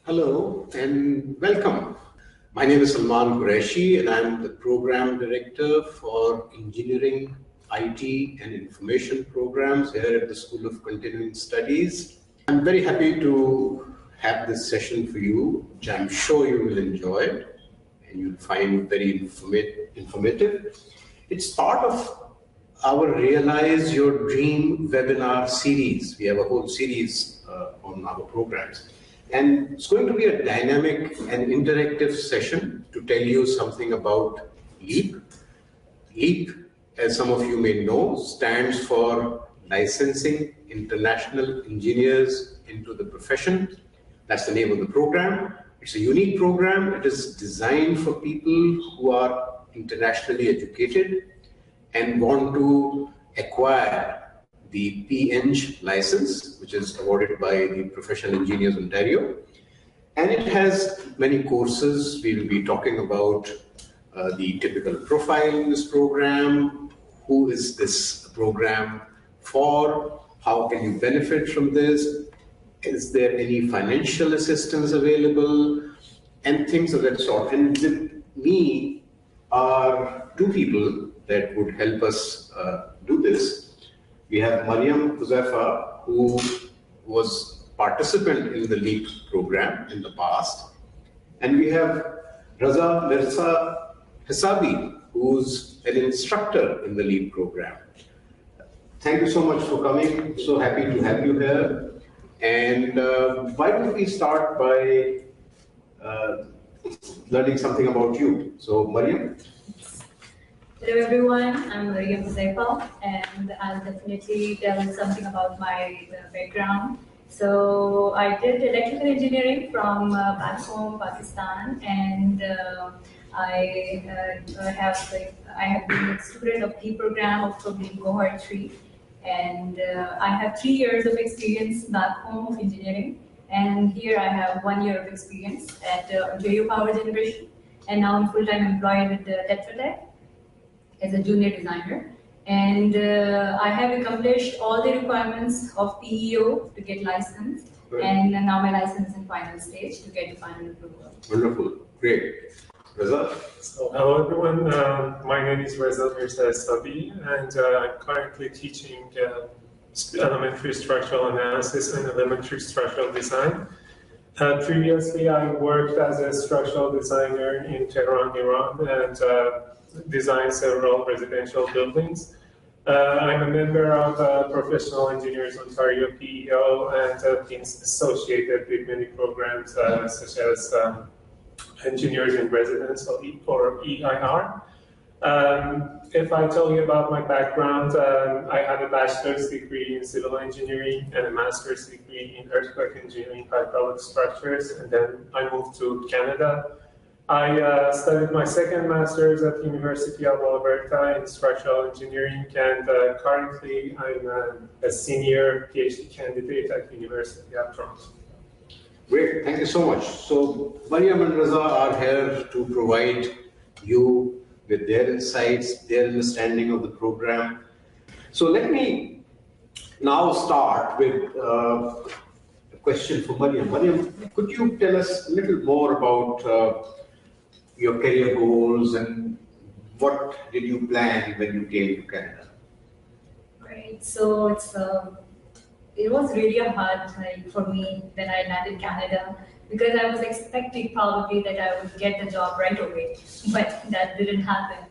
Hello and welcome. My name is Salman Kureishy and I'm the Program Director for Engineering, IT and Information Programs here at the School of Continuing Studies. I'm very happy to have this session for you, which I'm sure you will enjoy and you'll find very informative. It's part of our Realize Your Dream webinar series. We have a whole series on our programs. And it's going to be a dynamic and interactive session to tell you something about LIEP. LIEP, as some of you may know, stands for Licensing International Engineers into the Profession. That's the name of the program. It's a unique program. It is designed for people who are internationally educated and want to acquire the PEng license, which is awarded by the Professional Engineers Ontario. And it has many courses. We will be talking about the typical profile in this program, who is this program for, how can you benefit from this, is there any financial assistance available, and things of that sort. And with me are two people that would help us do this. We have Marium Huzaifa, who was participant in the LIEP program in the past. And we have Reza Mirza Hessabi, who's an instructor in the LIEP program. Thank you so much for coming. So happy to have you here. And why don't we start by learning something about you. So Marium. Hello everyone, I'm Marium Huzaifa, and I'll definitely tell something about my background. So I did electrical engineering from back home, Pakistan, and I have been a student of the program of cohort 3, and I have 3 years of experience back home of engineering, and here I have 1 year of experience at Ontario Power Generation, and now I'm full-time employed with Tetra Tech as a junior designer, and I have accomplished all the requirements of PEO to get licensed, and now my license is in final stage to get the final approval. Wonderful, great. Reza? So, hello everyone, my name is Reza Hessabi, and I'm currently teaching elementary structural analysis and elementary structural design. Previously, I worked as a structural designer in Tehran, Iran, and designed several residential buildings. I'm a member of Professional Engineers Ontario PEO and have been associated with many programs such as Engineers in Residence or EIR. If I tell you about my background, I had a bachelor's degree in civil engineering and a master's degree in earthquake engineering, hydraulic structures, and then I moved to Canada. I studied my second master's at the University of Alberta in structural engineering, and currently I'm a senior PhD candidate at the University of Toronto. Great, thank you so much. So Marium and Reza are here to provide you with their insights, their understanding of the program. So let me now start with a question for Marium. Marium, could you tell us a little more about your career goals and what did you plan when you came to Canada? Great. So it was really a hard time for me when I landed Canada, because I was expecting probably that I would get the job right away, but that didn't happen.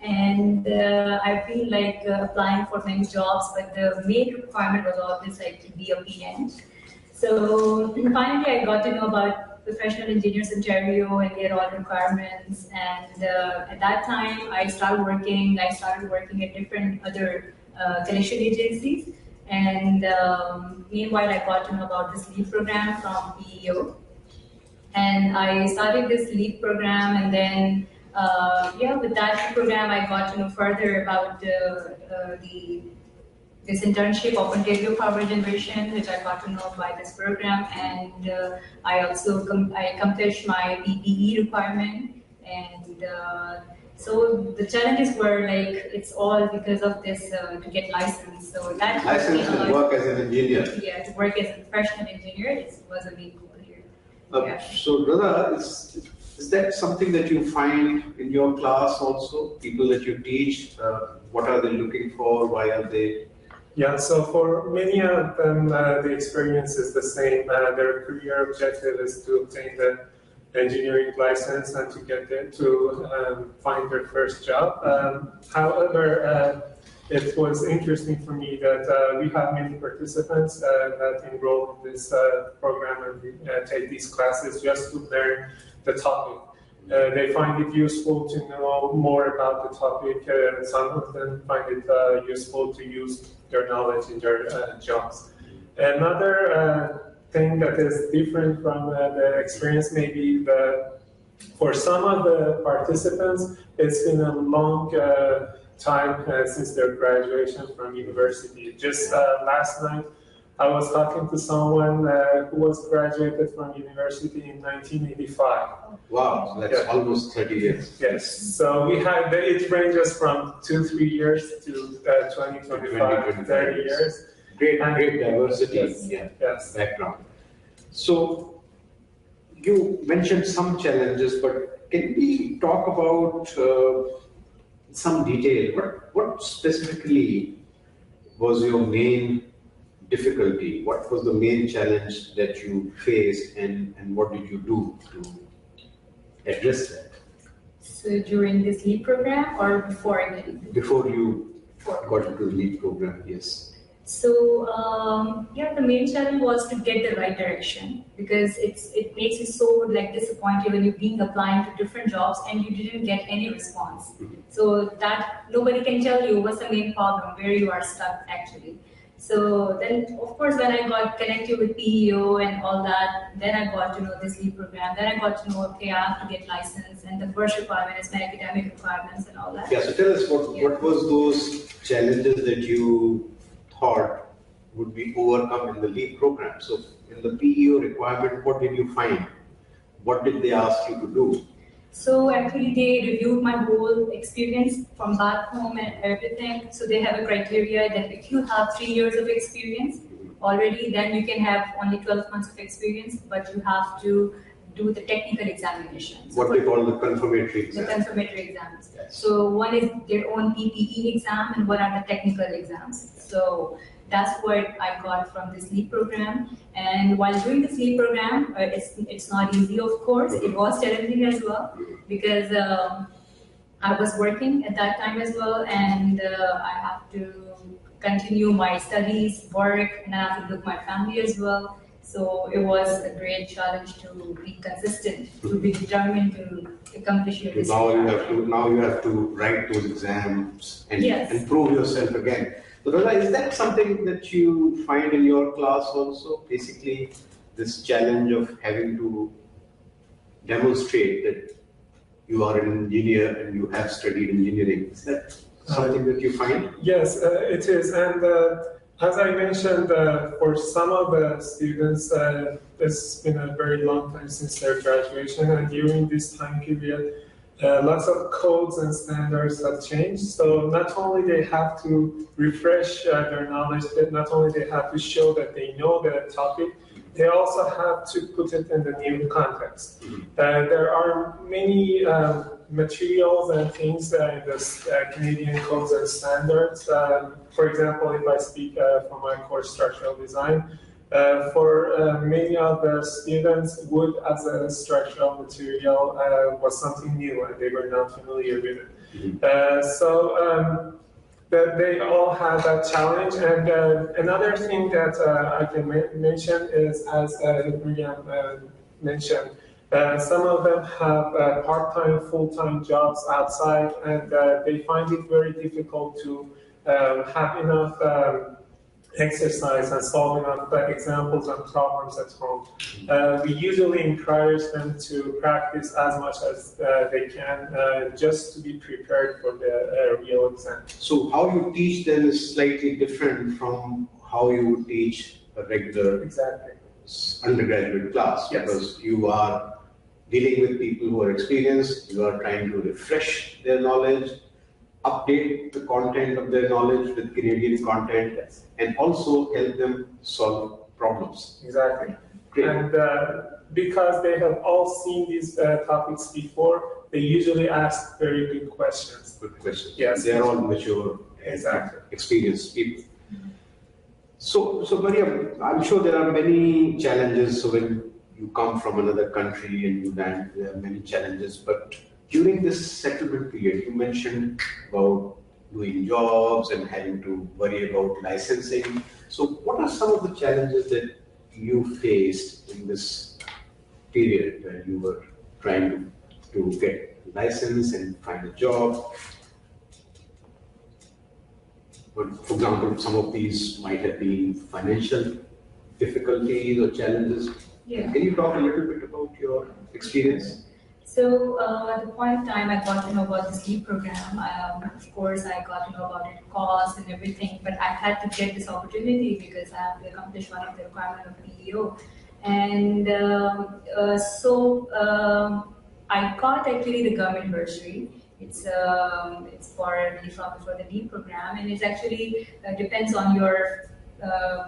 And I feel like applying for many jobs, but the main requirement was always like to be a PEng. So finally I got to know about Professional Engineers Ontario and their all requirements, and at that time I started working at different other collection agencies, and meanwhile I got to know about this LEAP program from PEO, and I started this LEAP program, and then with that program I got to know further about this internship of Ontario Power Generation, which I got to know by this program, and I also accomplished my PPE requirement, and so the challenges were like, it's all because of this to get licensed. So that license to work as an engineer. Yeah, to work as a professional engineer, it was a big goal here. Yeah. So, Reza, is that something that you find in your class also? People that you teach, what are they looking for? Why are they? Yeah, so for many of them, the experience is the same. Their career objective is to obtain the engineering license and to get there to find their first job. However, it was interesting for me that we have many participants that enroll in this program and take these classes just to learn the topic. They find it useful to know more about the topic. Some of them find it useful to use their knowledge in their jobs. Another thing that is different from the experience may be that for some of the participants, it's been a long time since their graduation from university. Just last night, I was talking to someone who was graduated from university in 1985. Wow, so that's almost 30 years. Yes, so we had, it ranges from 2-3 years to 20, 25, 30 years. Great diversity Yes. background. So you mentioned some challenges, but can we talk about some detail? What specifically was your main difficulty? What was the main challenge that you faced, and what did you do to address that? So during this LEAP program or before I did? Before you got into the LEAP program, yes. So the main challenge was to get the right direction, because it makes you so like disappointed when you're being applying to different jobs and you didn't get any response. So that nobody can tell you what's the main problem, where you are stuck actually. So then, of course, when I got connected with PEO and all that, then I got to know this LEAP program. Then I got to know, okay, I have to get licensed, and the first requirement is my academic requirements and all that. Yeah, so tell us what was those challenges that you thought would be overcome in the LEAP program? So in the PEO requirement, what did you find? What did they ask you to do? So actually they reviewed my whole experience from back home and everything. So they have a criteria that if you have 3 years of experience already, then you can have only 12 months of experience, but you have to do the technical examinations. What they call the confirmatory exams. The confirmatory exams. Yes. So one is their own PPE exam and one are the technical exams. So that's what I got from this LEAP program. And while doing this LEAP program, it's not easy, of course. It was challenging as well, because I was working at that time as well, and I have to continue my studies, work, and I have to look my family as well. So it was a great challenge to be consistent, to be determined to accomplish your decision. Now you have to write those exams and, yes, and prove yourself again. So Reza, is that something that you find in your class also? Basically, this challenge of having to demonstrate that you are an engineer and you have studied engineering. Is that something that you find? Yes, it is. And as I mentioned, for some of the students, it's been a very long time since their graduation, and during this time period, lots of codes and standards have changed. So not only they have to refresh their knowledge, but not only they have to show that they know the topic, they also have to put it in the new context. There are many materials and things in the Canadian codes and standards. For example, if I speak for my course structural design, for many of the students, wood as a structural material was something new and they were not familiar with it. So they all had that challenge. And another thing that I can mention is, as Marium mentioned, some of them have part-time, full-time jobs outside, and they find it very difficult to have enough exercise and solve enough examples and problems at home. We usually encourage them to practice as much as they can, just to be prepared for the real exam. So how you teach them is slightly different from how you would teach a regular undergraduate class, yes, because you are dealing with people who are experienced, you are trying to refresh their knowledge, update the content of their knowledge with Canadian content, and also help them solve problems. Exactly. Great. And because they have all seen these topics before, they usually ask very good questions. Good question. Yes. They are all mature, Exactly. experienced people. So Mariam, I'm sure there are many challenges. So when you come from another country and you land, there are many challenges. But during this settlement period, you mentioned about doing jobs and having to worry about licensing. So what are some of the challenges that you faced in this period when you were trying to get a license and find a job? But for example, some of these might have been financial difficulties or challenges. Yeah. Can you talk a little bit about your experience? So at the point in time, I got to know about this LEAP program. Of course, I got to know about it, costs and everything, but I had to get this opportunity because I have to accomplish one of the requirements of PEO. And I got actually the government bursary. It's for the LEAP program, and it's actually depends on your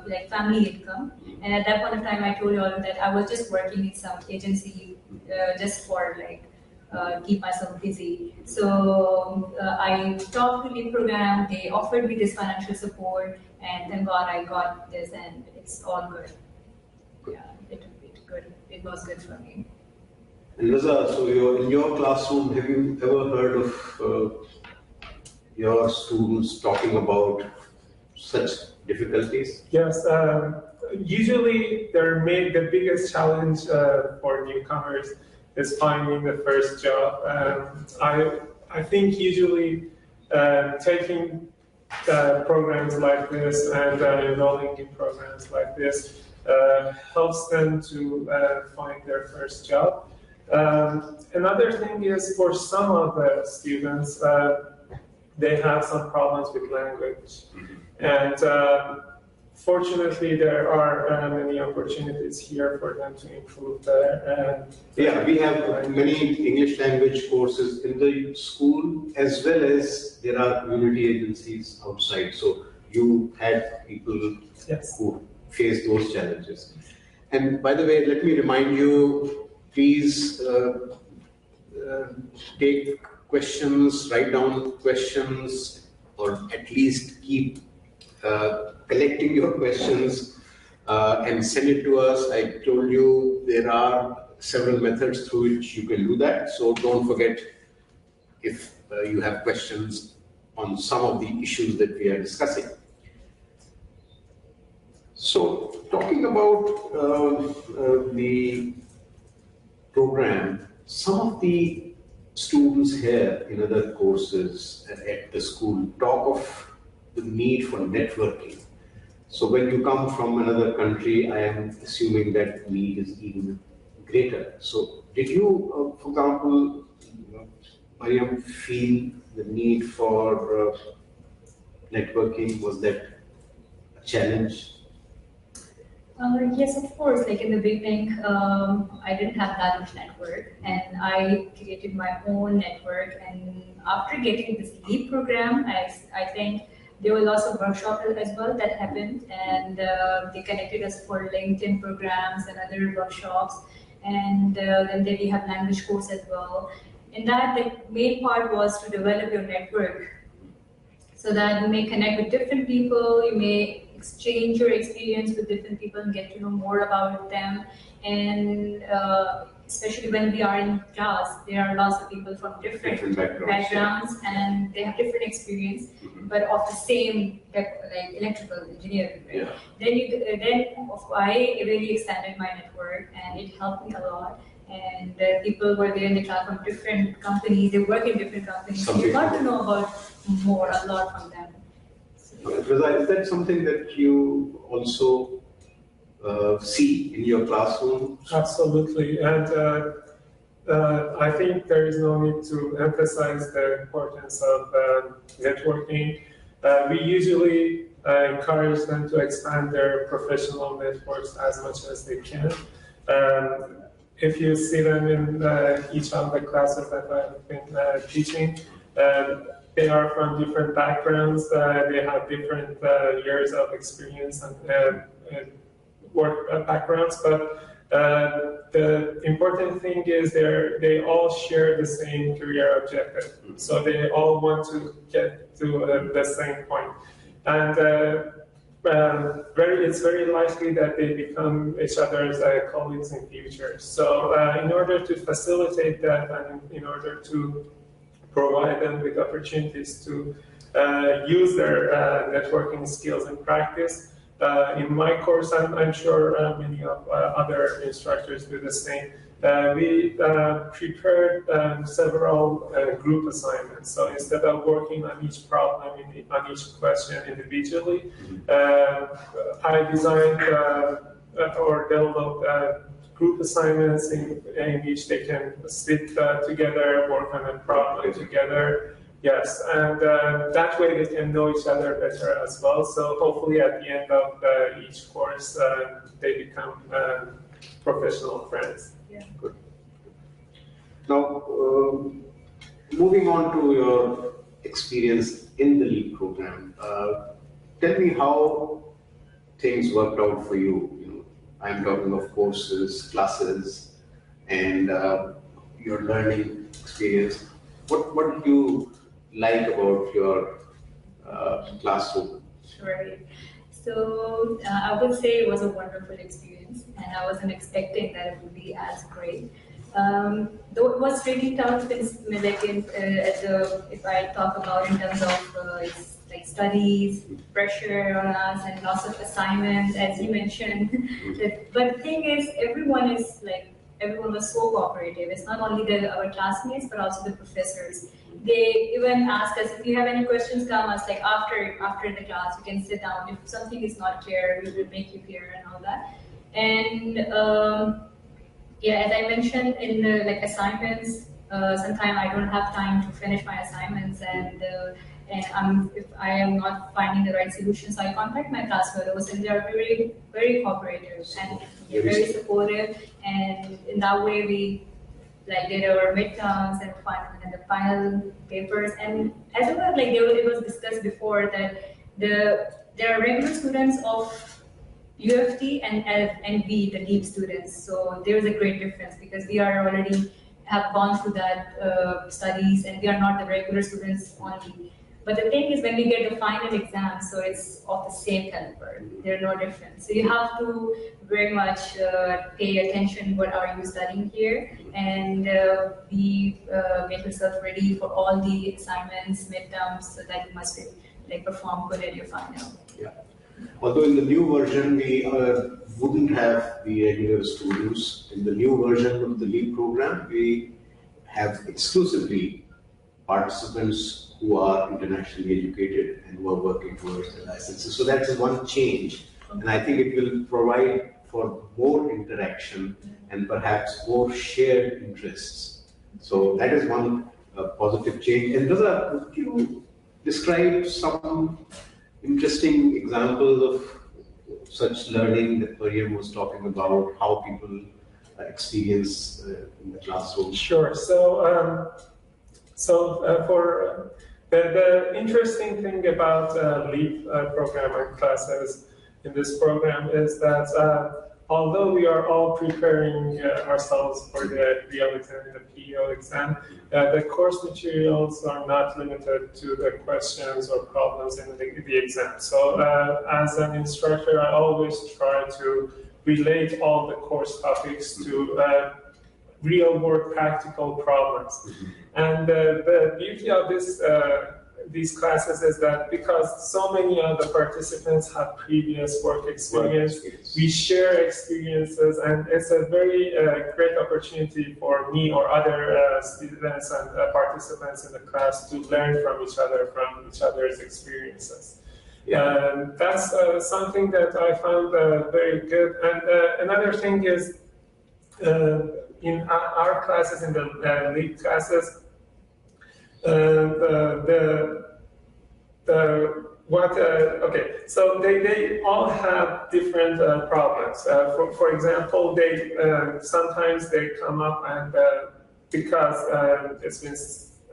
like family income. And at that point of time, I told you all that I was just working in some agency just for like keep myself busy. So I talked to the program. They offered me this financial support, and thank God I got this, and it's all good. Yeah, it good. It was good for me. And Reza, so in your classroom, have you ever heard of your students talking about such difficulties? Yes. Usually, the biggest challenge for newcomers is finding the first job. I think usually taking programs like this and enrolling in programs like this helps them to find their first job. Another thing is for some of the students, they have some problems with language. And fortunately, there are many opportunities here for them to improve their. Yeah, we have many English language courses in the school, as well as there are community agencies outside. So you had people Yes. who face those challenges. And by the way, let me remind you, please take questions, write down questions, or at least keep collecting your questions and send it to us. I told you there are several methods through which you can do that. So don't forget if you have questions on some of the issues that we are discussing. So talking about the program, some of the students here in other courses at the school talk of the need for networking. So when you come from another country, I am assuming that need is even greater. So did you, for example, Mariam, feel the need for networking? Was that a challenge? Yes, of course. Like in the beginning, I didn't have that much network, and I created my own network. And after getting this LEAP program, I think there were lots of workshops as well that happened, and they connected us for LinkedIn programs and other workshops. And then we have language course as well. And that the main part was to develop your network, so that you may connect with different people, you may exchange your experience with different people and get to know more about them. And especially when we are in class, there are lots of people from different backgrounds, and they have different experience, but of the same like electrical engineering. Right? Yeah. Then I really expanded my network, and it helped me a lot. And people were there in the class from different companies. They work in different companies. So you got to know about a lot from them. Reza, is that something that you also see in your classroom? Absolutely, and I think there is no need to emphasize the importance of networking. We usually encourage them to expand their professional networks as much as they can. If you see them in each of the classes that I've been teaching, they are from different backgrounds, they have different years of experience, and work backgrounds, but the important thing is they all share the same career objective. So they all want to get to the same point. And it's very likely that they become each other's colleagues in future. So in order to facilitate that and in order to provide them with opportunities to use their networking skills in practice, in my course, I'm sure many of other instructors do the same. We prepared several group assignments. So instead of working on each problem, on each question individually, I designed or developed group assignments in which they can sit together, work on a problem together. Yes, and that way they can know each other better as well. So hopefully at the end of each course, they become professional friends. Yeah. Good. Now, moving on to your experience in the LEAP program, tell me how things worked out for you. I'm talking of courses, classes, and your learning experience. What did you like about your classroom? Sure. So I would say it was a wonderful experience, and I wasn't expecting that it would be as great. Though it was really tough, if I talk about in terms of like studies, pressure on us, and lots of assignments, as you mentioned. But the thing is, everyone was so cooperative. It's not only our classmates, but also the professors. They even ask us, if you have any questions, come us like after the class, you can sit down. If something is not clear, we will make you clear and all that. And yeah, as I mentioned in the assignments, sometimes I don't have time to finish my assignments, and if I am not finding the right solution, so I contact my class fellows, and they are very, very cooperative and very supportive. And in that way, we did our midterms and the final papers. And as well, it was discussed before that there are regular students of UFT and we, the LEAP students. So there is a great difference because we are already have gone through that studies, and we are not the regular students only. But the thing is, when we get the final exam, so it's of the same caliber. They're no different. So you have to very much pay attention. What are you studying here? And make yourself ready for all the assignments, midterms, so that you must perform good at your final. Yeah. Although in the new version, we wouldn't have the regular students. In the new version of the LEAP program, we have exclusively participants who are internationally educated and who are working towards their licenses. So that's one change, and I think it will provide for more interaction and perhaps more shared interests. So that is one positive change. And Reza, could you describe some interesting examples of such learning that Marium was talking about, how people experience in the classroom? Sure. So for the interesting thing about LEAP program and classes in this program is that although we are all preparing ourselves for the reality and the PEO exam, the course materials are not limited to the questions or problems in the exam. So as an instructor, I always try to relate all the course topics to real-world practical problems. And the beauty of these classes is that because so many of the participants have previous work experience, we share experiences, and it's a very great opportunity for me or other students and participants in the class to learn from each other's experiences. Yeah. That's something that I found very good. And another thing is, in our classes, in the LEAP classes, so they all have different problems. For example, sometimes they come up and because it's been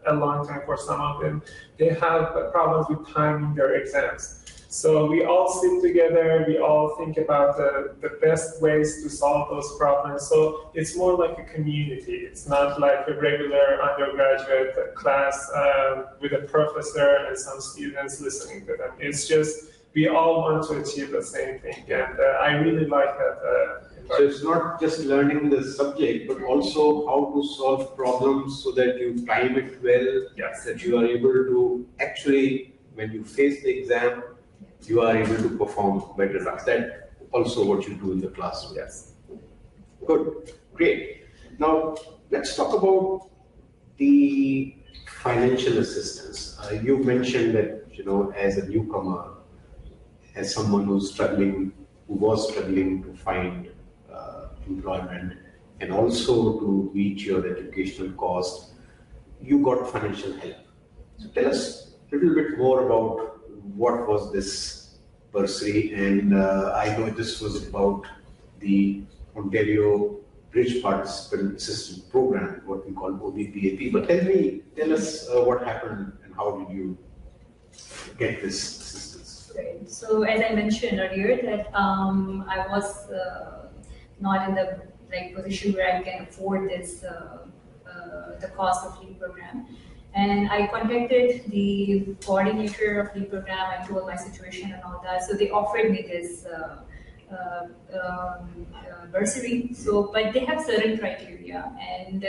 a long time for some of them, they have problems with timing their exams. So we all sit together, we all think about the best ways to solve those problems. So it's more like a community. It's not like a regular undergraduate class with a professor and some students listening to them. It's just we all want to achieve the same thing, and I really like that. So it's not just learning the subject, but also how to solve problems so that you time it well, Yes. that you are able to actually, when you face the exam, you are able to perform better. That's that also what you do in the classroom. Yes. Good, great. Now let's talk about the financial assistance. You mentioned that, you know, as a newcomer, as someone who's struggling, who was struggling to find employment and also to reach your educational cost, you got financial help. So tell us a little bit more about what was this bursary, and I know this was about the Ontario Bridge Participant Assistance Program, what we call OBPAP. But tell us what happened and how did you get this assistance? Right. So as I mentioned earlier, that I was not in the position where I can afford this the cost of LEAP program. And I contacted the coordinator of the program. I told my situation and all that. So they offered me this bursary. So, but they have certain criteria, and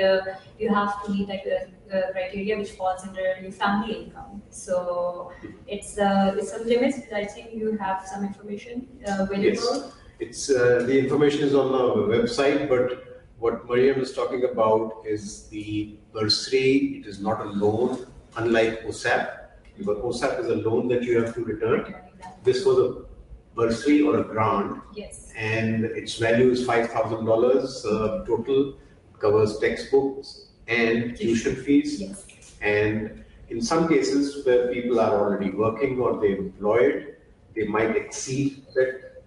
you have to meet that criteria which falls under your family income. So it's some limits. I think you have some information available. Yes. It's the information is on our website, but what Marium is talking about is the bursary. It is not a loan, unlike OSAP. Because OSAP is a loan that you have to return. This was a bursary or a grant. Yes. And its value is $5,000 total. It covers textbooks and tuition fees. Yes. And in some cases where people are already working or they're employed, they might exceed that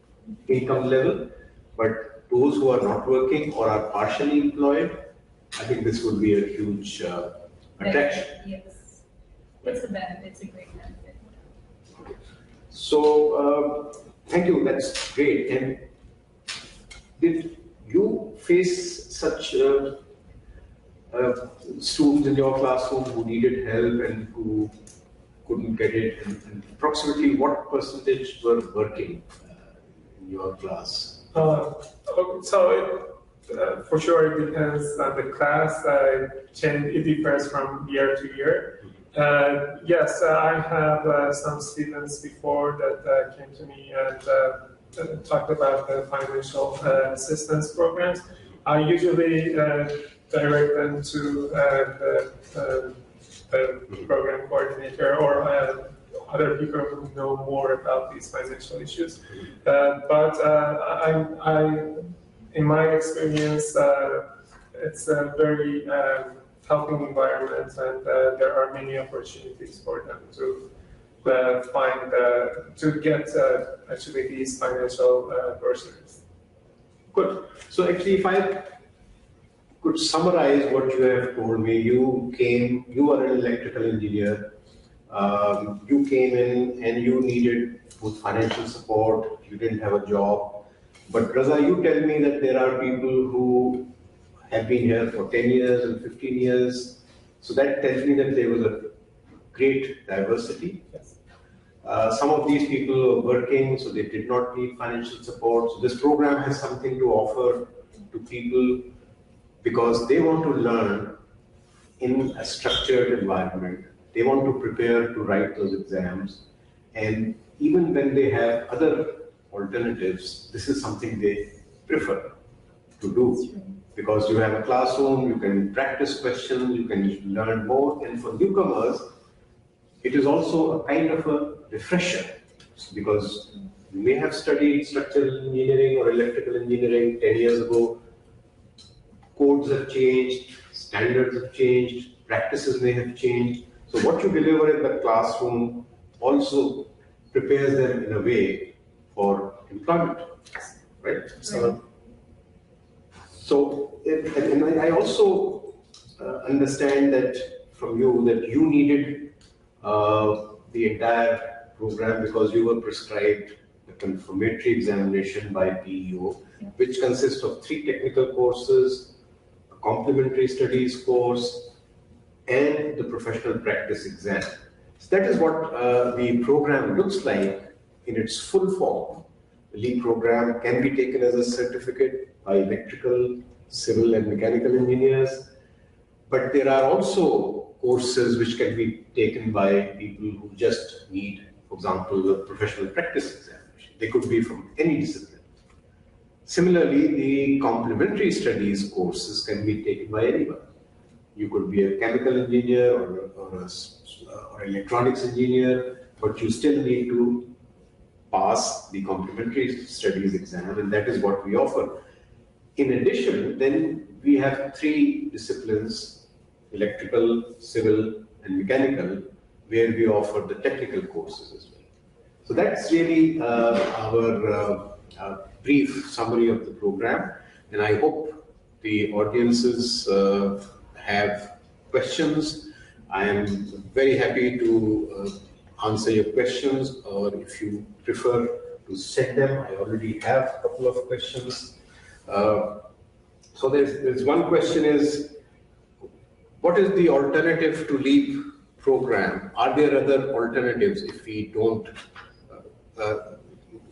income level, but those who are not working or are partially employed, I think this would be a huge attraction. Yes, it's a benefit. It's a great benefit. Okay. So thank you. That's great. And did you face such students in your classroom who needed help and who couldn't get it? And approximately what percentage were working in your class? For sure, it depends on the class. It differs from year to year. Yes, I have some students before that came to me and talked about the financial assistance programs. I usually direct them to the program coordinator or other people who know more about these financial issues. But in my experience, it's a very helping environment, and there are many opportunities for them to get actually these financial bursaries. Good. So actually, if I could summarize what you have told me, you are an electrical engineer. You came in and you needed both financial support. You didn't have a job. But Reza, you tell me that there are people who have been here for 10 years and 15 years. So that tells me that there was a great diversity. Yes. Some of these people are working, so they did not need financial support. So this program has something to offer to people because they want to learn in a structured environment. They want to prepare to write those exams. And even when they have other alternatives, this is something they prefer to do. Because you have a classroom, you can practice questions, you can learn more. And for newcomers, it is also a kind of a refresher. Because you may have studied structural engineering or electrical engineering 10 years ago. Codes have changed, standards have changed, practices may have changed. So what you deliver in the classroom also prepares them in a way for employment, right? So and I also understand that from you that you needed the entire program because you were prescribed a confirmatory examination by PEO, which consists of 3 technical courses, a complementary studies course, and the professional practice exam. So that is what the program looks like in its full form. The LEAP program can be taken as a certificate by electrical, civil, and mechanical engineers, but there are also courses which can be taken by people who just need, for example, the professional practice examination. They could be from any discipline. Similarly, the complementary studies courses can be taken by anyone. You could be a chemical engineer or electronics engineer, but you still need to pass the complementary studies exam, and that is what we offer. In addition, then we have 3 disciplines, electrical, civil, and mechanical, where we offer the technical courses as well. So that's really our brief summary of the program, and I hope the audiences have questions. I am very happy to answer your questions, or if you prefer to send them, I already have a couple of questions. So there's one question is, what is the alternative to LEAP program? Are there other alternatives if we don't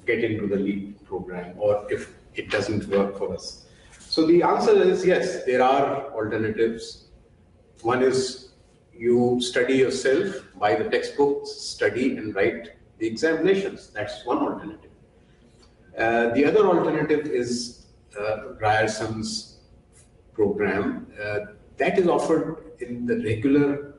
get into the LEAP program, or if it doesn't work for us? So the answer is yes, there are alternatives. One is you study yourself, buy the textbooks, study and write the examinations. That's one alternative. The other alternative is Ryerson's program. That is offered in the regular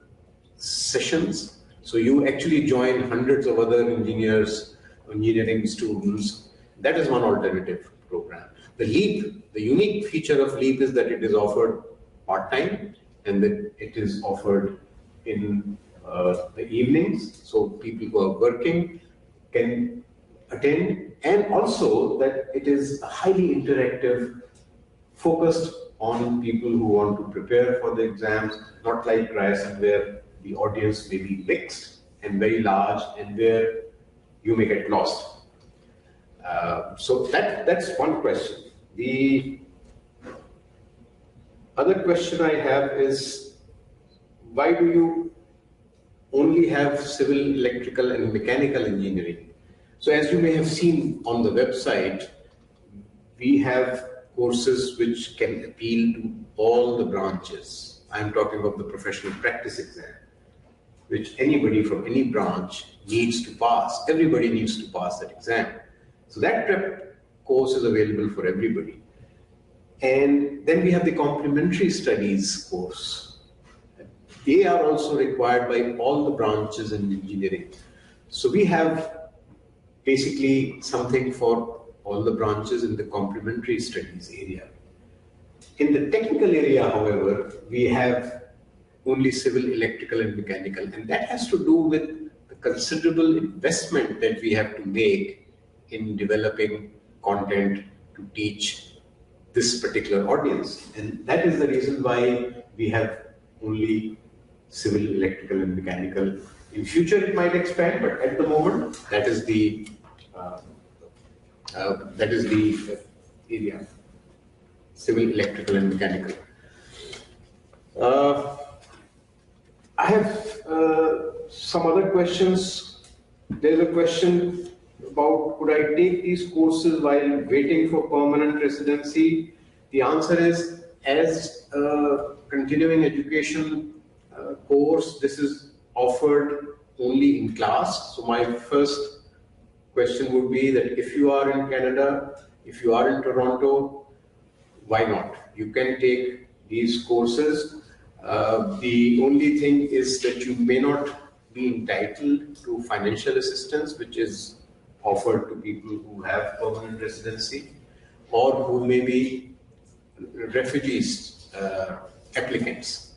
sessions. So you actually join hundreds of other engineering students. That is one alternative program. The LEAP, the unique feature of LEAP is that it is offered part-time, and that it is offered in the evenings, so people who are working can attend, and also that it is highly interactive, focused on people who want to prepare for the exams, not like Ryerson where the audience may be mixed and very large and where you may get lost. So that's one question. The other question I have is, why do you only have civil, electrical, and mechanical engineering? So as you may have seen on the website, we have courses which can appeal to all the branches. I'm talking about the professional practice exam, which anybody from any branch needs to pass. Everybody needs to pass that exam. So that prep course is available for everybody. And then we have the complementary studies course. They are also required by all the branches in engineering. So we have basically something for all the branches in the complementary studies area. In the technical area, however, we have only civil, electrical, and mechanical, and that has to do with the considerable investment that we have to make in developing content to teach this particular audience. And that is the reason why we have only civil, electrical, and mechanical. In future, it might expand, but at the moment, that is the area: civil, electrical, and mechanical. I have some other questions. There is a question about, could I take these courses while waiting for permanent residency? The answer is, as a continuing education course, this is offered only in class. So my first question would be that if you are in Canada, if you are in Toronto, why not? You can take these courses. The only thing is that you may not be entitled to financial assistance, which is offered to people who have permanent residency or who may be refugees applicants.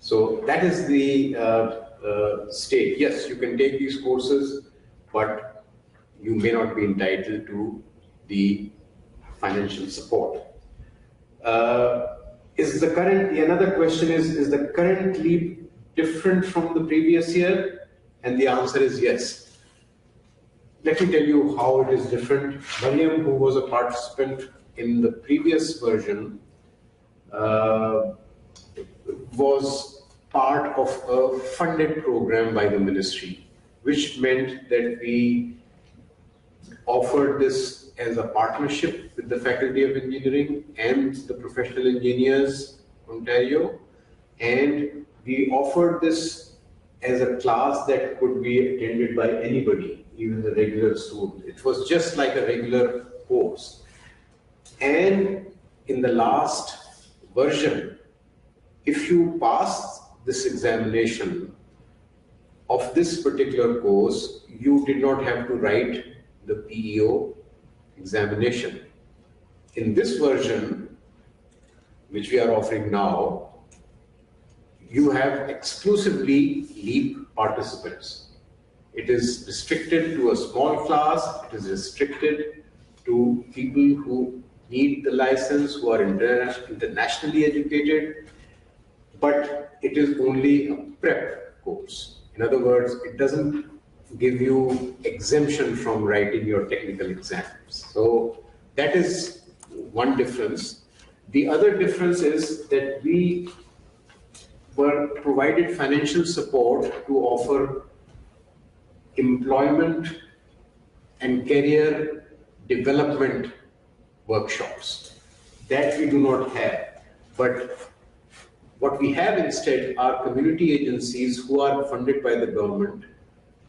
So that is the state. Yes, you can take these courses, but you may not be entitled to the financial support. Another question is the current LEAP different from the previous year? And the answer is yes. let me tell you how it is different. Marium, who was a participant in the previous version, was part of a funded program by the ministry, which meant that we offered this as a partnership with the Faculty of Engineering and the Professional Engineers Ontario, and we offered this as a class that could be attended by anybody, even the regular student. It was just like a regular course. And in the last version, if you pass this examination of this particular course, you did not have to write the PEO examination. In this version, which we are offering now, you have exclusively LEAP participants. It is restricted to a small class, it is restricted to people who need the license, who are internationally educated, but it is only a prep course. In other words, it doesn't give you exemption from writing your technical exams. So that is one difference. The other difference is that we were provided financial support to offer employment and career development workshops. That we do not have. But what we have instead are community agencies who are funded by the government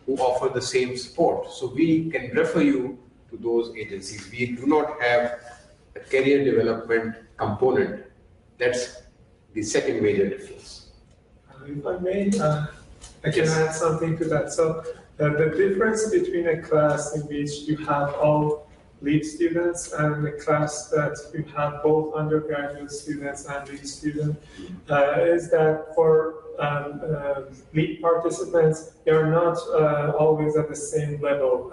who offer the same support. So we can refer you to those agencies. We do not have a career development component. That's the second major difference. If I may, I can add something to that. So the difference between a class in which you have all LEAP students and a class that you have both undergraduate students and LEAP students is that for LEAP participants, they are not always at the same level.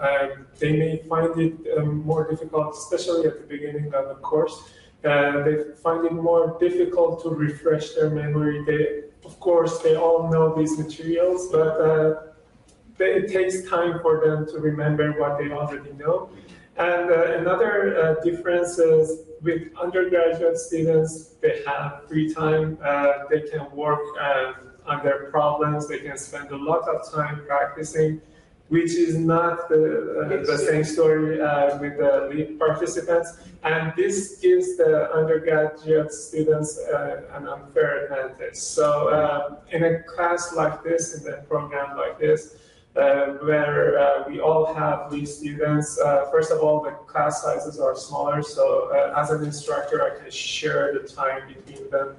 They may find it more difficult, especially at the beginning of the course. They find it more difficult to refresh their memory. Of course, they all know these materials, but it takes time for them to remember what they already know. And another difference is with undergraduate students, they have free time, they can work on their problems, they can spend a lot of time practicing, which is not the same story with the LEAP participants. And this gives the undergraduate students an unfair advantage. So in a class like this, in a program like this, where we all have LEAP students, first of all, the class sizes are smaller, so as an instructor, I can share the time between them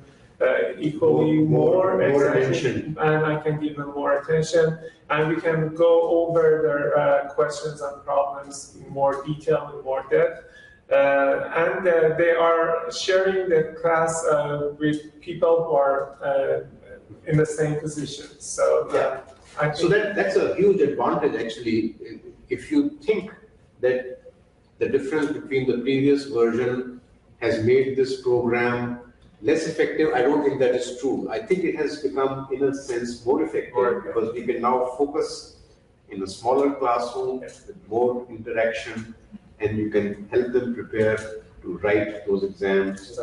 equally more attention, and I can give them more attention, and we can go over their questions and problems in more detail, in more depth. And they are sharing the class with people who are in the same position. So that's a huge advantage actually. If you think that the difference between the previous version has made this program less effective, I don't think that is true. I think it has become, in a sense, more effective because we can now focus in a smaller classroom with more interaction, and you can help them prepare to write those exams,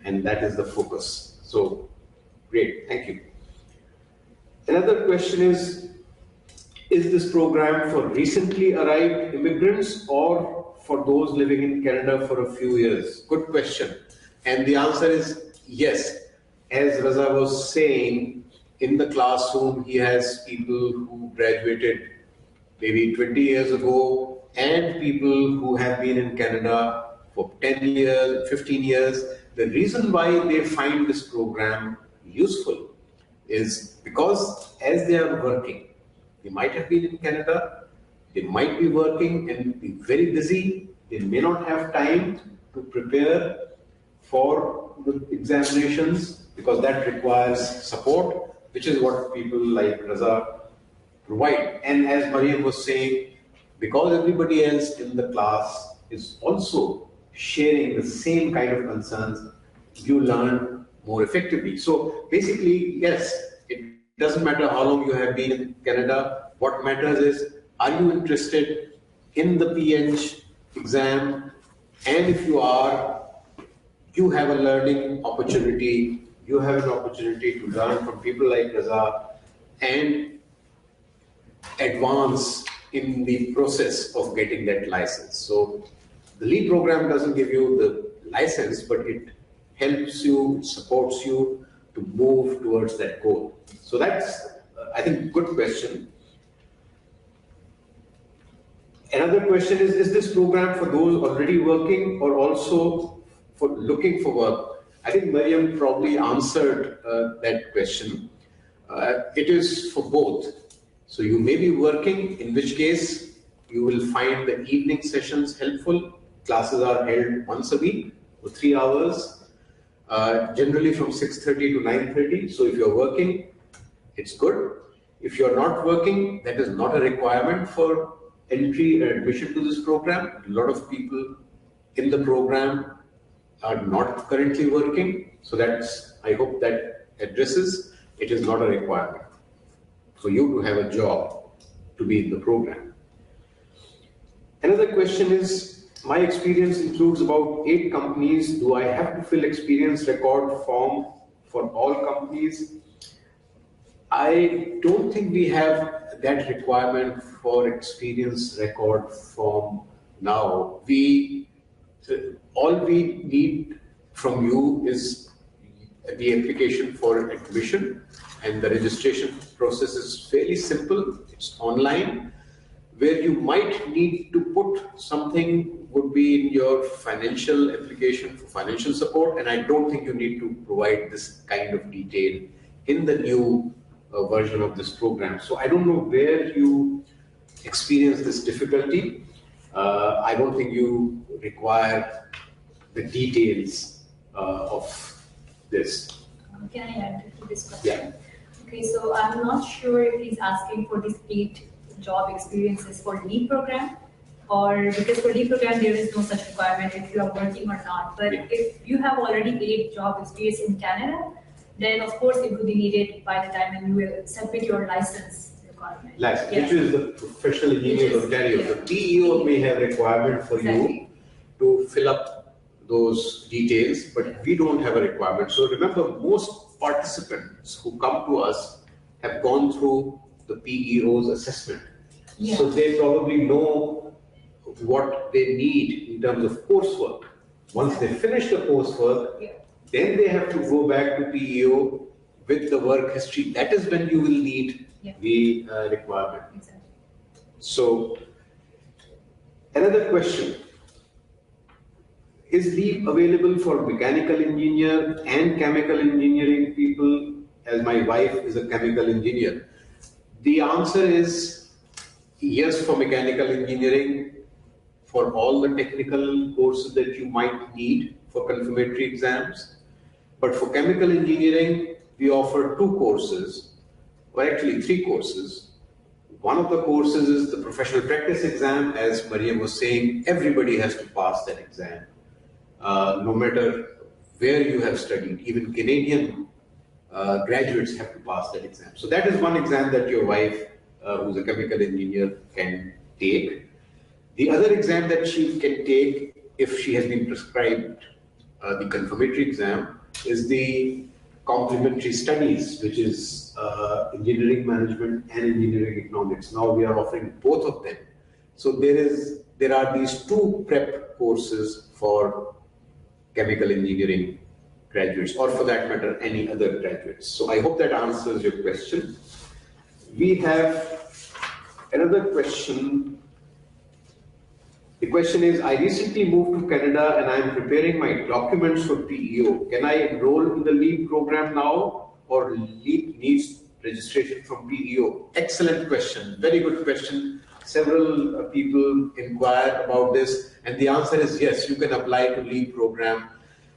and that is the focus. So, great, thank you. Another question is this program for recently arrived immigrants or for those living in Canada for a few years? Good question. And the answer is yes. As Reza was saying, in the classroom, he has people who graduated maybe 20 years ago and people who have been in Canada for 10 years, 15 years. The reason why they find this program useful is because as they are working, they might have been in Canada, they might be working and be very busy, they may not have time to prepare for the examinations because that requires support, which is what people like Reza provide. And as Marium was saying, because everybody else in the class is also sharing the same kind of concerns, you learn more effectively. So basically, yes, it doesn't matter how long you have been in Canada. What matters is, are you interested in the PH exam, and if you are, you have a learning opportunity, you have an opportunity to learn from people like Reza and advance in the process of getting that license. So the LEAP program doesn't give you the license, but it helps you, supports you to move towards that goal. So that's, I think, good question. Another question is this program for those already working or also for looking for work? I think Marium probably answered that question. It is for both. So you may be working, in which case you will find the evening sessions helpful. Classes are held once a week for 3 hours, generally from 6:30 to 9:30. So if you're working, it's good. If you're not working, that is not a requirement for entry or admission to this program. A lot of people in the program are not currently working. So that's, I hope that addresses, it is not a requirement for you to have a job to be in the program. Another question is, my experience includes about 8 companies. Do I have to fill experience record form for all companies? I don't think we have that requirement for experience record form now. All we need from you is the application for admission, and the registration process is fairly simple. It's online. Where you might need to put something would be in your financial application for financial support, and I don't think you need to provide this kind of detail in the new version of this program. So I don't know where you experience this difficulty. I don't think you require the details of this. Can I add to this question? Yeah. Okay, so I'm not sure if he's asking for these 8 job experiences for LEAP program, or because for LEAP program there is no such requirement if you are working or not. But Yeah. if you have already 8 job experience in Canada, then of course it will be needed by the time when you will submit your license requirement. License, Yes. which is the Professional Engineers of Ontario. The PEO may have requirement for you to fill up those details, but we don't have a requirement. So remember, most participants who come to us have gone through the PEO's assessment. Yeah. So they probably know what they need in terms of coursework. Once they finish the coursework, Yeah. then they have to go back to PEO with the work history. That is when you will need the requirement. Exactly. So, another question. Is LEAP available for mechanical engineer and chemical engineering people, as my wife is a chemical engineer? The answer is yes for mechanical engineering, for all the technical courses that you might need for confirmatory exams. But for chemical engineering, we offer 2 courses, or actually 3 courses. One of the courses is the professional practice exam. As Marium was saying, everybody has to pass that exam, no matter where you have studied. Even Canadian graduates have to pass that exam. So that is one exam that your wife, who's a chemical engineer, can take. The other exam that she can take, if she has been prescribed the confirmatory exam, is the complementary studies, which is engineering management and engineering economics. Now we are offering both of them. So there are these 2 prep courses for chemical engineering graduates, or for that matter, any other graduates. So I hope that answers your question. We have another question. The question is, I recently moved to Canada and I am preparing my documents for PEO. Can I enroll in the LEAP program now, or LEAP needs registration from PEO? Excellent question, very good question. Several people inquire about this, and the answer is yes, you can apply to LEAP program.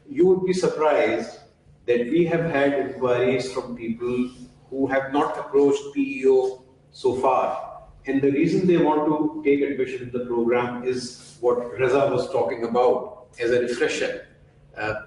You would be surprised that we have had inquiries from people who have not approached PEO so far. And the reason they want to take admission in the program is what Reza was talking about as a refresher.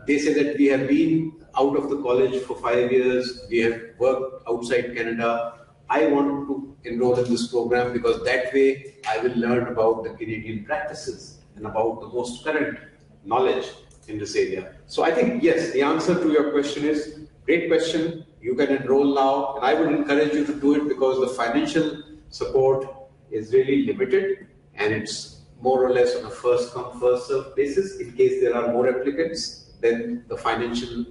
They say that we have been out of the college for 5 years, we have worked outside Canada, I want to enroll in this program because that way I will learn about the Canadian practices and about the most current knowledge in this area. So I think, yes, the answer to your question is, great question. You can enroll now, and I would encourage you to do it because the financial support is really limited and it's more or less on a first come, first served basis. In case there are more applicants, then the financial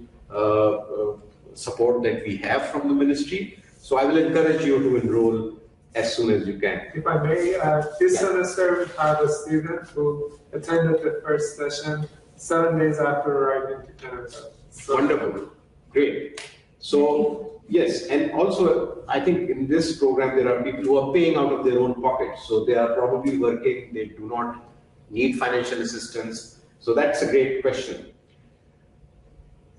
support that we have from the ministry. So I will encourage you to enroll as soon as you can. If I may, this semester we had a student who attended the first session 7 days after arriving to Canada. So, wonderful, great. So yes, and also I think in this program there are people who are paying out of their own pocket. So they are probably working, they do not need financial assistance. So that's a great question.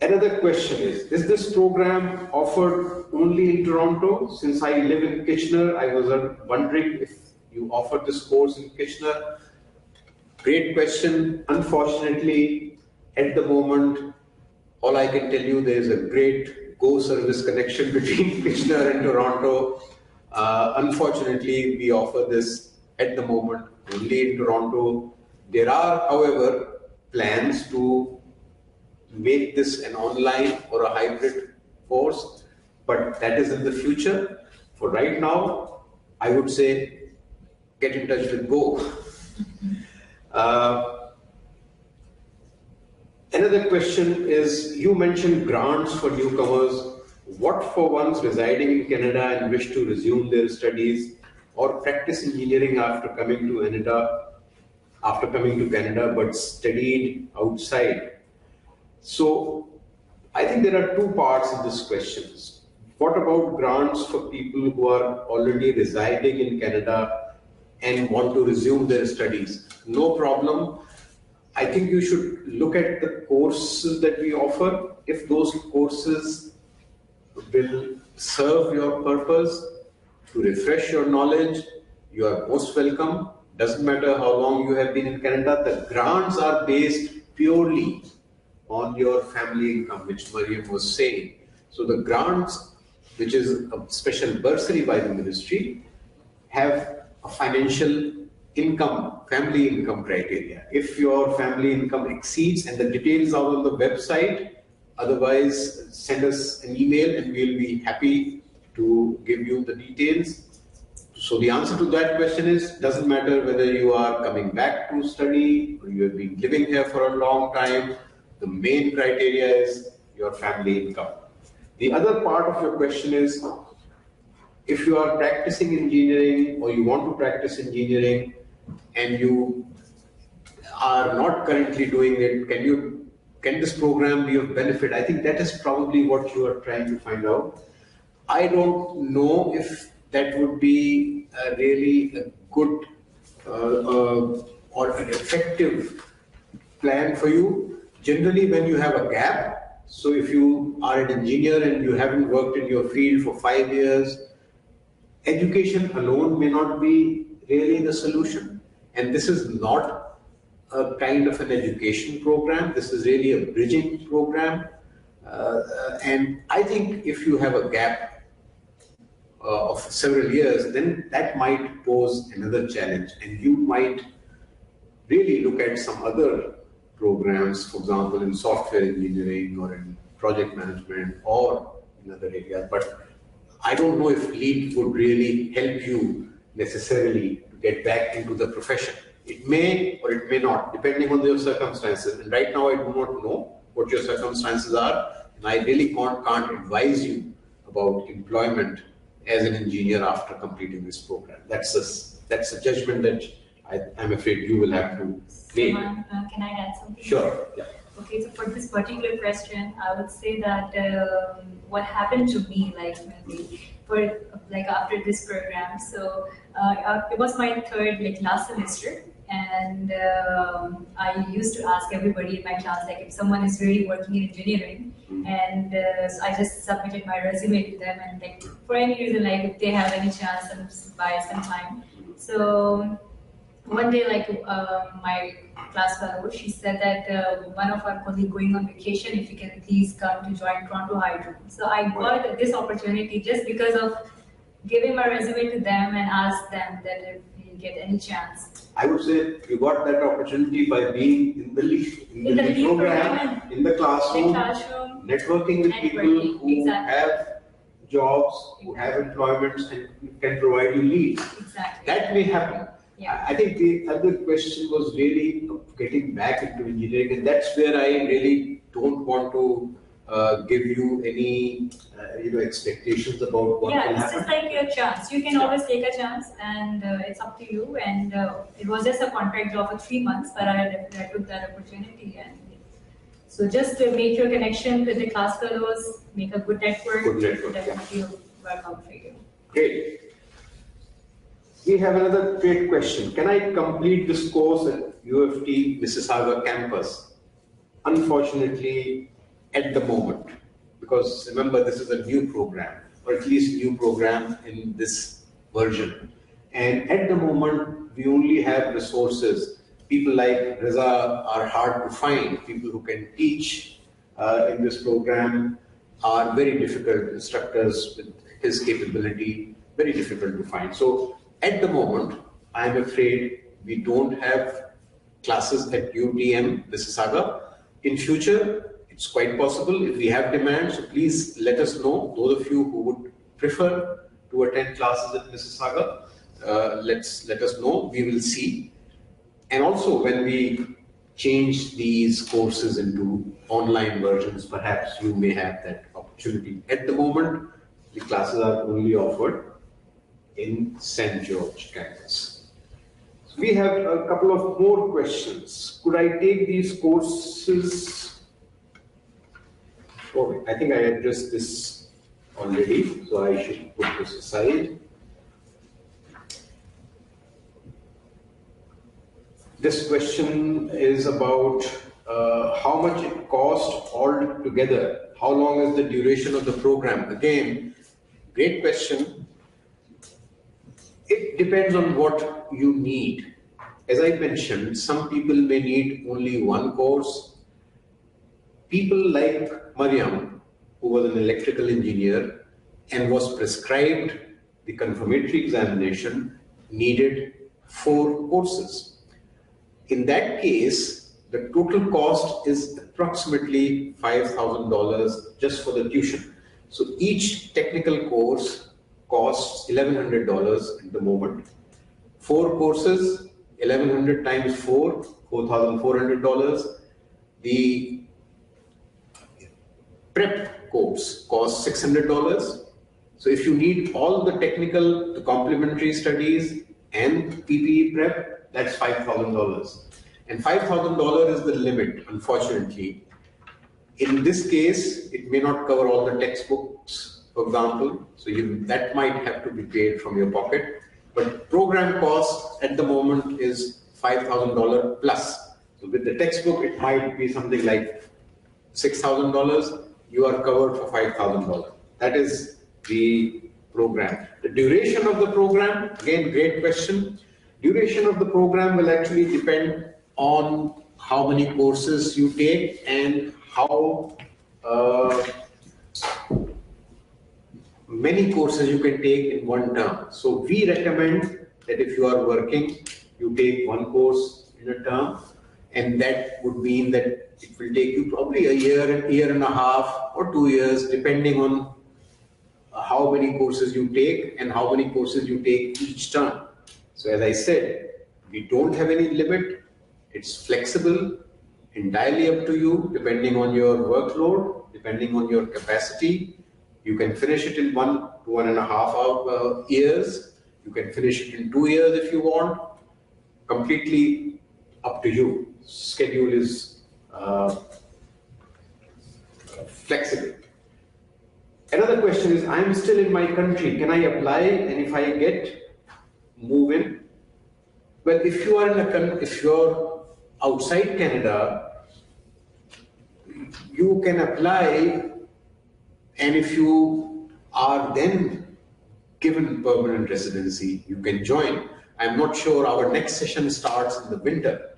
Another question is this program offered only in Toronto? Since I live in Kitchener, I was wondering if you offer this course in Kitchener. Great question. Unfortunately, at the moment, all I can tell you, there is a great GO service connection between Kitchener and Toronto. Unfortunately, we offer this at the moment only in Toronto. There are, however, plans to make this an online or a hybrid course, but that is in the future. For right now, I would say get in touch with GO. Another question is, you mentioned grants for newcomers. What for ones residing in Canada and wish to resume their studies or practice engineering after coming to Canada but studied outside? So I think there are two parts in this question. What about grants for people who are already residing in Canada and want to resume their studies? No problem. I think you should look at the courses that we offer. If those courses will serve your purpose to refresh your knowledge, you are most welcome. Doesn't matter how long you have been in Canada. The grants are based purely on your family income, which Marium was saying. So the grants, which is a special bursary by the ministry, have a financial income, family income criteria. If your family income exceeds, and the details are on the website, otherwise send us an email and we'll be happy to give you the details. So the answer to that question is, doesn't matter whether you are coming back to study or you have been living here for a long time, the main criteria is your family income. The other part of your question is, if you are practicing engineering or you want to practice engineering and you are not currently doing it, can this program be of benefit? I think that is probably what you are trying to find out. I don't know if that would be really a good or an effective plan for you. Generally, when you have a gap, so if you are an engineer and you haven't worked in your field for 5 years, education alone may not be really the solution. And this is not a kind of an education program. This is really a bridging program. And I think if you have a gap of several years, then that might pose another challenge. And you might really look at some other programs, for example, in software engineering or in project management or in other areas. But I don't know if LIEP would really help you necessarily to get back into the profession. It may or it may not, depending on your circumstances. And right now I do not know what your circumstances are, and I really can't advise you about employment as an engineer after completing this program. That's a judgment that I'm afraid you will have to make. Salman, can I add something? Sure. Yeah. Okay, so for this particular question, I would say that what happened to me, after this program, so it was my third, last semester, and I used to ask everybody in my class, if someone is really working in engineering, and so I just submitted my resume to them, and for any reason, if they have any chance and buy some time. So one day, my class fellow, she said that one of our colleagues going on vacation, if you can please come to join Toronto Hydro. So I got this opportunity just because of giving my resume to them and ask them that if we get any chance. I would say you got that opportunity by being in the LIEP, in the LIEP program, in the classroom, networking with people who have jobs, who have employments and can provide you leads. Exactly. That may happen. Yeah. I think the other question was really getting back into engineering, and that's where I really don't want to give you any expectations about what will happen. It's just like your chance. You can always take a chance, and it's up to you. And it was just a contract job for 3 months, but I took that opportunity. And so just to make your connection with the class fellows, make a good network. Definitely work out for you. Great. We have another great question. Can I complete this course at UFT Mississauga campus? Unfortunately, at the moment, because remember this is a new program, or at least new program in this version. And at the moment, we only have resources. People like Reza are hard to find. People who can teach in this program are very difficult. Instructors with his capability, very difficult to find. So at the moment, I'm afraid we don't have classes at UTM Mississauga. In future, it's quite possible if we have demand, so please let us know. Those of you who would prefer to attend classes at Mississauga, let us know, we will see. And also when we change these courses into online versions, perhaps you may have that opportunity. At the moment, the classes are only offered in St. George campus. So we have a couple of more questions. Could I take these courses? Oh, I think I addressed this already, so I should put this aside. This question is about how much it costs altogether. How long is the duration of the program? Again, great question. It depends on what you need. As I mentioned, some people may need only one course. People like Marium, who was an electrical engineer and was prescribed the confirmatory examination, needed 4 courses. In that case, the total cost is approximately $5,000 just for the tuition. So each technical course costs $1,100 at the moment. 4 courses, 1,100 times 4, $4,400. The prep course costs $600. So if you need all the technical, the complementary studies and PPE prep, that's $5,000. And $5,000 is the limit, unfortunately. In this case, it may not cover all the textbooks, for example. So that might have to be paid from your pocket. But program cost at the moment is $5,000 plus. So with the textbook, it might be something like $6,000. You are covered for $5,000. That is the program. The duration of the program, again, great question. Duration of the program will actually depend on how many courses you take and how many courses you can take in one term. So we recommend that if you are working, you take 1 course in a term, and that would mean that it will take you probably a year and a half or 2 years, depending on how many courses you take and how many courses you take each term. So as I said, we don't have any limit. It's flexible, entirely up to you, depending on your workload, depending on your capacity. You can finish it in 1 to 1.5 years. You can finish it in 2 years if you want. Completely up to you. Schedule is flexible. Another question is, I'm still in my country. Can I apply? And if I get, move in? Well, if you are if you're outside Canada, you can apply, and if you are then given permanent residency, you can join. I'm not sure, our next session starts in the winter,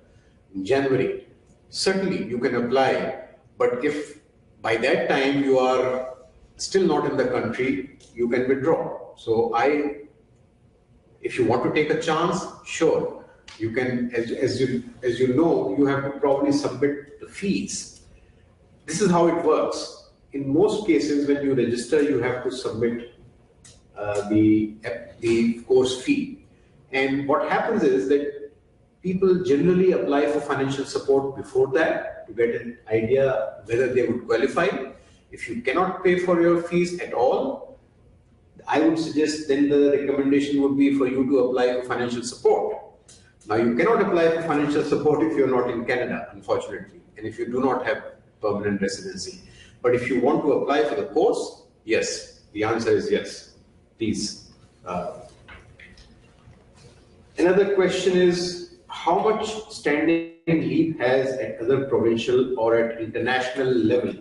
in January. Certainly you can apply, but if by that time you are still not in the country, you can withdraw. So if you want to take a chance, sure, you can, as you know, you have to probably submit the fees. This is how it works. In most cases, when you register, you have to submit the course fee. And what happens is that people generally apply for financial support before that to get an idea whether they would qualify. If you cannot pay for your fees at all, I would suggest then the recommendation would be for you to apply for financial support. Now, you cannot apply for financial support if you're not in Canada, unfortunately, and if you do not have permanent residency. But if you want to apply for the course, yes, the answer is yes. Please. Another question is, how much standing LIEP has at other provincial or at international level?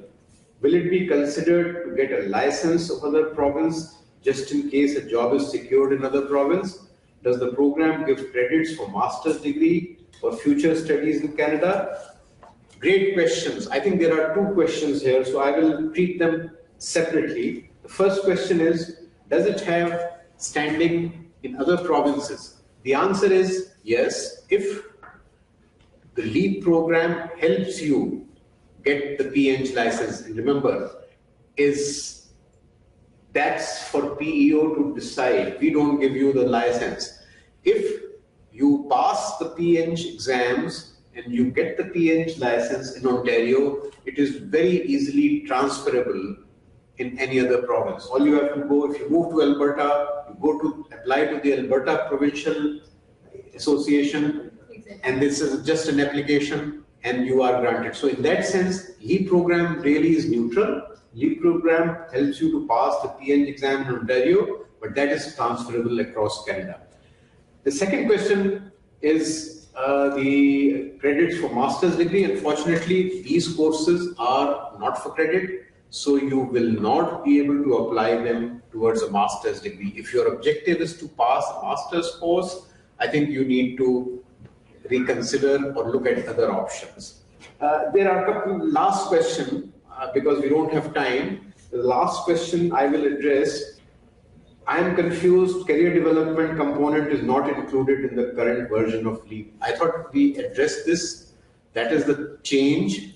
Will it be considered to get a license of other province just in case a job is secured in other province? Does the program give credits for master's degree for future studies in Canada? Great questions. I think there are two questions here, so I will treat them separately. The first question is, does it have standing in other provinces? The answer is yes, if the LIEP program helps you get the PNG license. And remember, that's for PEO to decide. We don't give you the license. If you pass the PNG exams and you get the PNG license in Ontario, it is very easily transferable in any other province. All you have to go, if you move to Alberta, you go to apply to the Alberta Provincial Association, and this is just an application and you are granted. So in that sense, LIEP program really is neutral. LIEP program helps you to pass the PNG exam in Ontario, but that is transferable across Canada. The second question is the credits for master's degree. Unfortunately, these courses are not for credit, so you will not be able to apply them towards a master's degree. If your objective is to pass a master's course, I think you need to reconsider or look at other options. There are a couple last question because we don't have time. The last question I will address. I am confused. Career development component is not included in the current version of LIEP. I thought we addressed this. That is the change.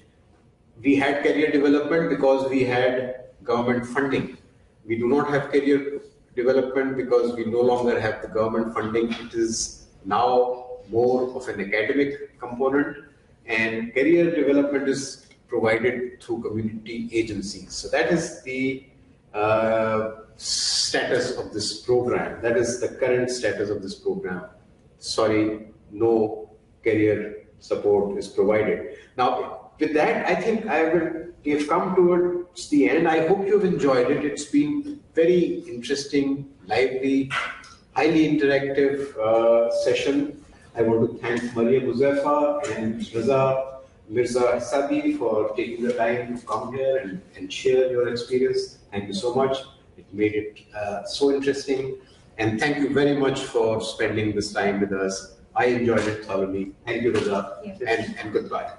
We had career development because we had government funding. We do not have career development because we no longer have the government funding. It is now more of an academic component, and career development is provided through community agencies. So that is the status of this program. That is the current status of this program. Sorry, no career support is provided. Now, with that, I think we've come towards the end. I hope you've enjoyed it. It's been very interesting, lively, highly interactive session. I want to thank Marium, Huzaifa, and Reza, Mirza, Hessabi for taking the time to come here and share your experience. Thank you so much. It made it so interesting. And thank you very much for spending this time with us. I enjoyed it thoroughly. Thank you, Reza, and goodbye.